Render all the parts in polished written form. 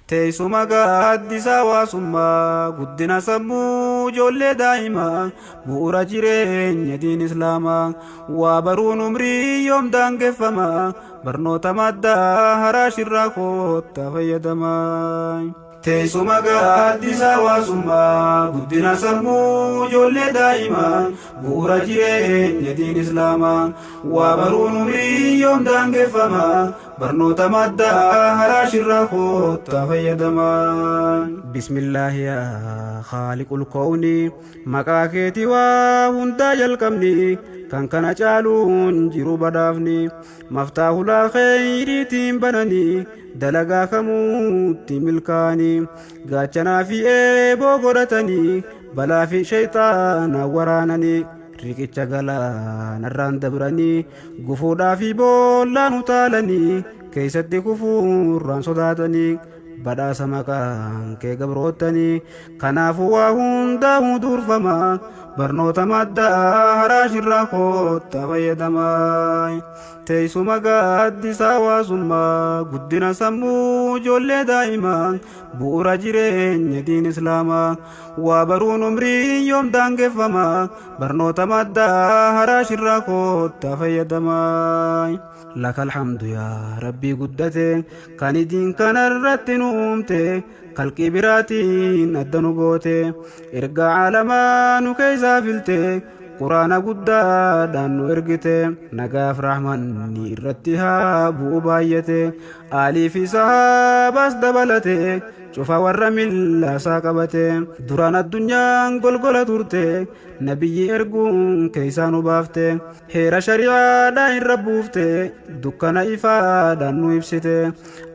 teessuma gaaddisaa hawaasummaa guddina sammuu ijoollee daa'imaa bu'uura jireenya diin islaamaa waa baruun umrii yoom daangeffamaa barnoota maddaa haraa shirraa koottaa fayyadamaa. teessuma gaaddisaa hawaasummaa guddina sammuu ijoollee daa'imaa bu'uura jireenya diin islaamaa waa baruun umrii yoom daangeffamaa barnoota maddaa haraa shirraa koottaa fayyadamaa. bismillaahi yaa khaaliqul kawni maqaa keetii waa hundaa jalqabni kan kana caaluun jiru badhaafni maftaahulaa kheyriitiin bananii dalagaa kamuutti milkaanii gaachanaa fi eeboo godhatanii balaa fi shayxaana waraananii riqicha galaanarraan dabranii gufuudhaa fi boollaan utaalanii keeysatti kufuurraan sodaatanii badhaasa maqaan kee gabroottanii kanaafuu waa hundaa'uu durfamaa barnoota maddaa haraa shirraa koottaa fayyadamaa. teessuma gaaddisaa hawaasummaa guddina sammuu ijoollee daa'imaa bu'uura jireenya diin islaamaa waa baruun umrii yoom daangeffamaa barnoota maddaa haraa shirraa koottaa fayyadamaa. laka alhamdu yaa rabbii guddate kan idiin kanarratti nu uumte kalqii biraatiin adda nu goote ergaa caalamaa nu keeysaa filte quraana guddaadhaan nu ergite nagaaf rahmanni irratti haa bu'u baayyate aalii fi sahaabaas dabalate cufa warra millaasaa qabate duraan addunyaan golgola turte nabiyyi erguun keeysaa nu baafte heera shari'aadhaan irra buufte dukkana ifaadhaan nu ibsite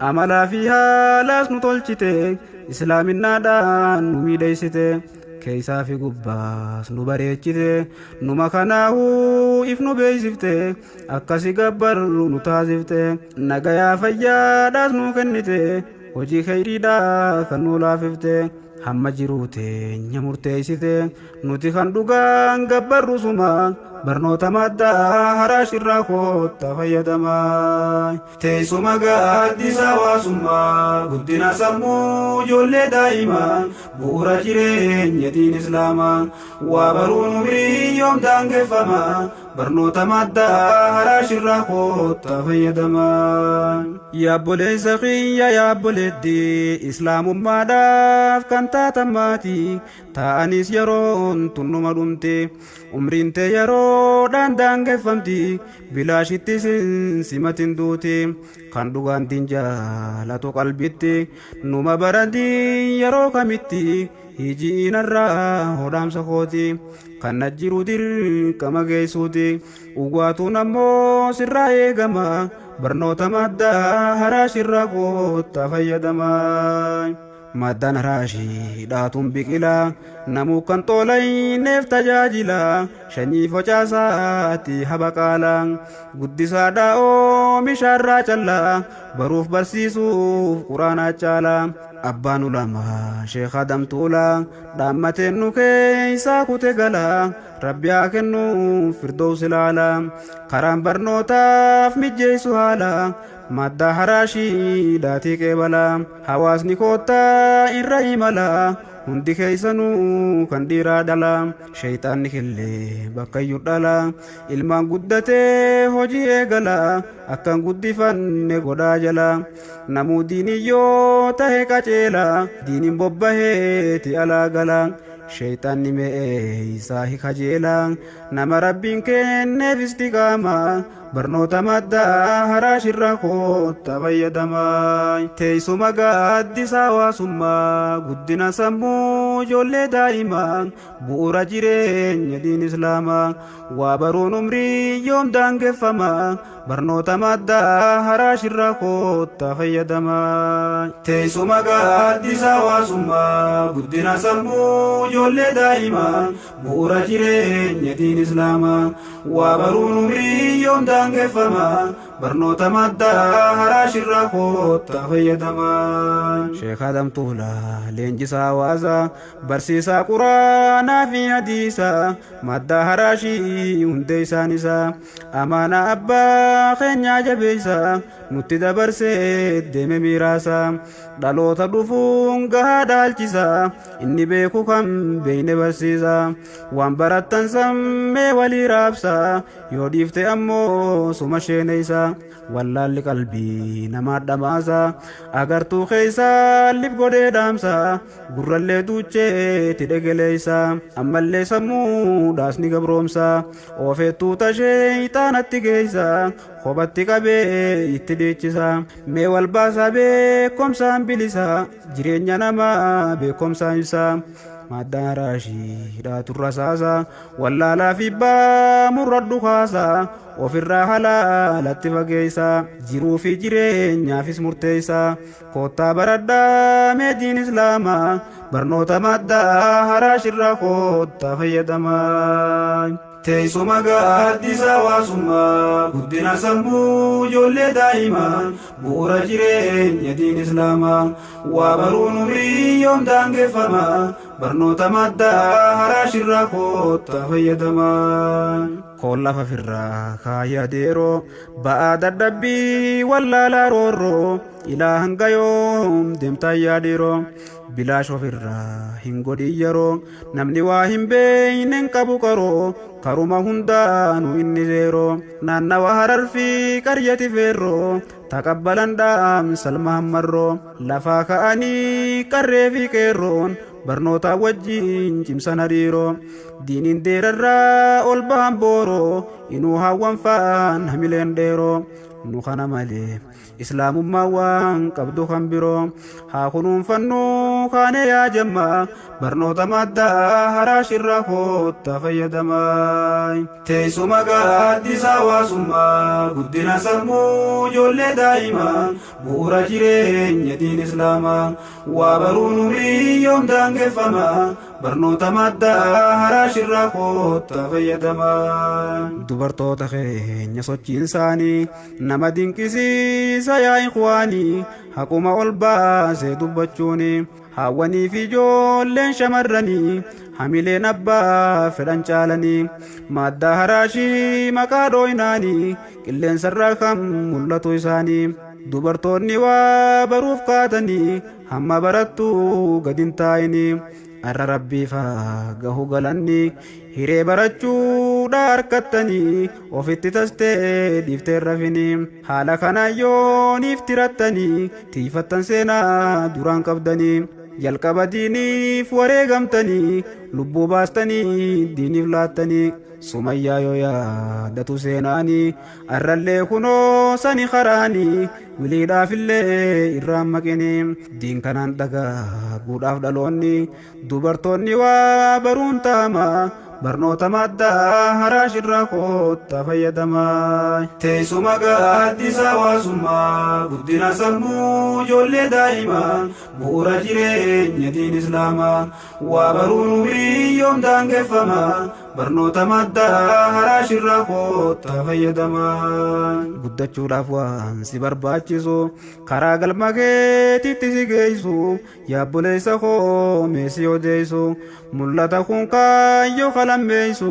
amalaa fi haalaas nu tolchite islaaminaadhaan nu miidheysite keeysaa fi gubbaas nu bareechite numa kanaahuu if nu beeysifte akkasi gabbarru nu taasifte nagayaa fayyaadhaas nu kennite hojii kheyriidhaa kan nu laafifte hamma jiruu teenya murteeysite nuti kan dhugaan gabbarru suma barnoota maddaa haraa shirraa koottaa fayyadamaa. teessuma gaaddisaa hawaasummaa guddina sammuu ijoollee daa'imaa bu'uura jireenya diin islaamaa waa baruun umrii yoom daangeffamaa barnoota maddaa haraa shirraa koottaa fayyadamaa. yaabboleessa kiyya yaabboleetti islaamummaadhaaf kan taatan maatii ta'anis yeroon tunnuma dhumte umriin tee yeroodhaan daangeffamti bilaashitti simatin duuti kan dhugaan diin jaalatu qalbitti numa barandii yeroo kamitti hijiinarraa hodhaamsa kooti kan najjiru dirqama geessuuti ugaatuun ammoo sirraa eegama barnoota maddaa haraa shirraa koottaa fayyadamaa. maddaan haraashii dhaatuun biqilaa namuu kan xoolayneef tajaajila shanyii facaasaatti habaqaala guddisaadhaa oomishaarraa callaa baruuf barsiisuuf quraanaa caala abbaan ulamaa sheekha damtuula dhaammateen nu keeysaa kute gala rabbi haa kennu firdowsi laala karaan barnootaaf mijjeessu haala madda haraashii dhaatii qeebala hawaasni koottaa irra imala hundi keeysanuu kan dhiiraa dhala shayxaanni killee bakkayyuu dhala ilmaan guddatee hojii eegala akkan guddifanne godhaa jala namuu diiniyyoo tahe qaceela diiniin bobbaheeti alaa gala shayxaanni meeysaa hikajeela nama rabbiin kenneef istiqaama barnoota maddaa haraa shirraa koottaa fayyadamaa. teessuma gaaddisaa hawaasummaa guddina sammuu ijoollee daa'imaa bu'uura jireenya diin islaamaa waa baruun umrii yoom daangeffamaa barnoota maddaa haraa shirraa koottaa fayyadamaa. teessuma gaaddisaa hawaasummaa guddina sammuu ijoollee daa'imaa bu'uura jireenya diin islaamaa waa baruun umrii yoom daangeffamaa barnoota maddaa haraa shirraa koottaa fayyadamaa. Sheek Adam Tuulaa leenjisaa hawaasaa barsiisaa quraanaa fi hadiisaa maddaa haraashii hundee isaan isaa amaanaa abbaa keenyaa jabeessaa nutti dabarsee deeme miiraasaa dhaloota dhufuun gahaa dhaalchisaa inni beeku kan beeyne barsiisaa waan barattan sammee walii raabsaa yoo dhiifte ammoo suma sheeneysaa wallaalli qalbii namaa dhamaasaa agartuu keeysaa lif godhee dhaamsaa gurrallee duucheetti dhegeleeysaa ammallee sammuudhaas ni gabroomsaa oofeettuu tashee ixaanatti geeysaa kophatti qabee itti dhiichisaa mee wal baasaa beekomsaan bilisaa jireenya namaa beekomsaan ibsaa maddaan haraashii dhaaturra saasaa wallaalaa fi baamurradhu kaasaa ofirraa halaalatti fageeysaa jiruu fi jireenyaafis murteeysaa koottaa baradhaa meediin islaamaa barnoota maddaa haraashirraa koottaa fayyadamaa. teessuma gaaddisa hawaasummaa guddina sammuu ijoollee daa'imaa bu'uura jireenya diin islaamaa waa baruun umrii yoom daangeffamaa barnoota maddaa haraashirraa koottaa fayyadamaa. koon lafa firraa kaayyaa deeroo ba'aa dadhabbii wallaalaa roorroo ilaa hanga yoom deemtaa yaadeeroo bilaash ofirraa hin godhin yeroo namni waa hin beeynen qabu qaroo karuma hundaanu inni zeeroo naannawa hararfii qaryati feerroo taqabbalan dhaamsal mahammarroo lafaa ka'anii qarree fi qeerroon barnoota wajjin cimsan hariiroo diiniin deerarraa ol bahan booroo inuu hawwan faan hamileen dheeroo nu kana malee islaamummaa waan qabdu kan biroo haa kunuunfannuu kaane yaa jammaa barnoota maddaa haraashirraa koottaa fayyadamaa. teessuma gaaddisa hawaasummaa guddina sammuu ijoollee daa'imaa bu'uura jireenya diin islaamaa waa baruun umrii yoom daangeffamaa barnoota maddaa haraashirraa koottaa fayyadamaa. dubartoota keenya sochiin isaanii nama dinqisiisa yaa ikhwaanii haquma ol baasee dubbachuuni hawwanii fi ijoolleen shamarranii hamileen abbaa fedhan caalanii maddaa haraashii maqaa dhooynaanii qilleensarraa kan mul'atu isaanii dubartoonni waa baruuf kaatanii hamma barattuu gadin taa'inii arra rabbiifaa gahu galanni hiree barachuudha harkattanii ofitti tastee dhiiftee rafinii haala kanaan yooniif tirattanii tiifattan seenaa duraan qabdanii jalqaba diiniif wareegamtanii lubbuu baastanii diiniif laattanii sumayyaa yoo yaadatu seenaanii arrallee kunoo sani karaanii wiliidhaafillee irraan maqinii diin kanaan dhagaaguudhaaf dhaloonni dubartoonni waa baruun taamaa barnoota maddaa haraashirraa koottaa fayyadamaa. teessuma gaaddisa hawaasummaa guddina sammuu ijoollee daa'imaa bu'uura jireenya diin islaamaa waa baruun umrii yoom daangeffamaa barnoota maddaa haraashirraa koottaa fayyadamaa. guddachuudhaaf waan si barbaachisu karaa galma keetitti si geessu yaabboleessa koo meessi odeessu mul'ata kun kaayyoo kalammeessu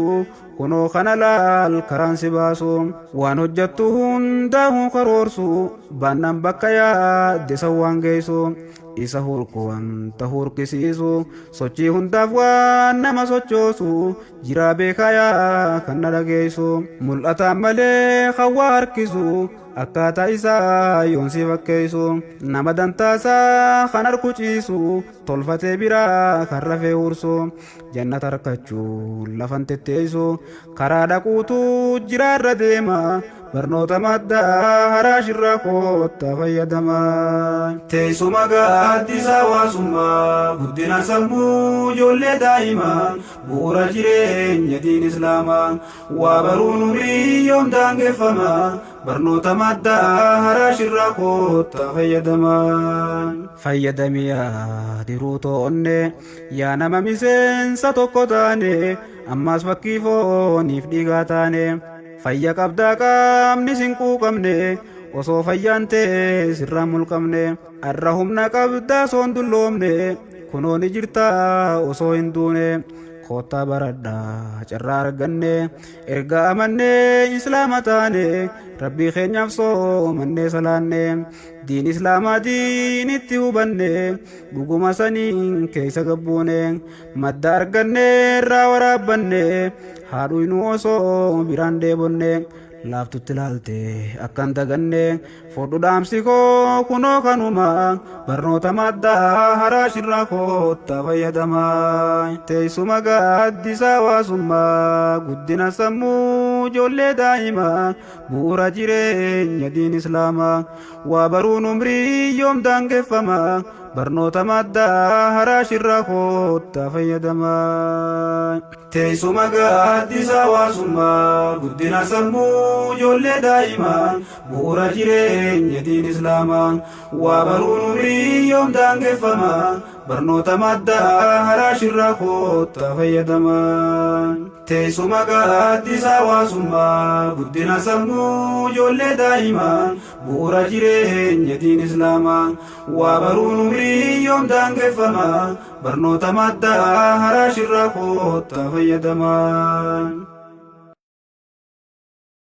kunoo kana laal karaan si baasu waan hojjattu hundaa'uu karoorsu baannaan bakka yaadde san waan geessu isa hurku wanta hurkisiisu sochii hundaaf waan nama sochoosu jiraa beekayaa kan na dhageessu mul'ataan malee kan waa harkisu akkaataa isaa yoon si fakkeessu nama dantaasaa kan harku ciisu tolfatee biraa kan rafee ursu jannata harkachuu lafan tetteessu karaa dhaquutu jiraarra deema barnoota maddaa haraashirraa koottaa fayyadamaa. teessuma gaaddisa hawaasummaa guddina sammuu ijoollee daa'imaa bu'uura jireenya diin islaamaa waa baruun umrii yoom daangeffamaa barnoota maddaa haraashirraa koottaa fayyadamaa. fayyadamiyaa diruu to'onne yaa nama miseensa tokko taane ammaas fakkii fooniif dhiigaa taane fayya qabdaa qaamni sinquu qabne osoo fayyaan ta'e sirraa mulqamne arra humna qabdaa soon dulloomne kunoo ni jirta osoo hin duune koottaa baradha carraa arganne erga amanne islaama taane rabbii keenyaaf soomanne salaanne diin islaamaatiin itti hubanne dhuguma saniin keessa gabbuune madda arganne irraa waraabbanne haadhuinuu osoo biraan deebonne laaftutti laalte akkan daganne fodhu dhaamsi koo kunoo kanuma barnoota maddaa haraa shirraa koottaa fayyadama teessuma gaaddisaa hawaasummaa guddina sammuu ijoollee daa'imaa bu'uura jireenya diin islaamaa waa baruun umrii yoom daangeffama barnoota maddaa haraa shirraa koottaa fayyadama teessuma gaaddisaa hawaasummaa guddina sammuu ijoollee daa'imaa bu'uura jireenya diin islaamaa waa baruun umrii yoom daangeffama barnoota maddaa haraa shirraa koottaa fayyadama teessuma gaaddisaa hawaasummaa guddina sammuu ijoollee daa'imaa bu'uura jireenya diin islaamaa waa baruun umrii yoom daangeffama barnoota maddaa haraa shirraa koottaa fayyadama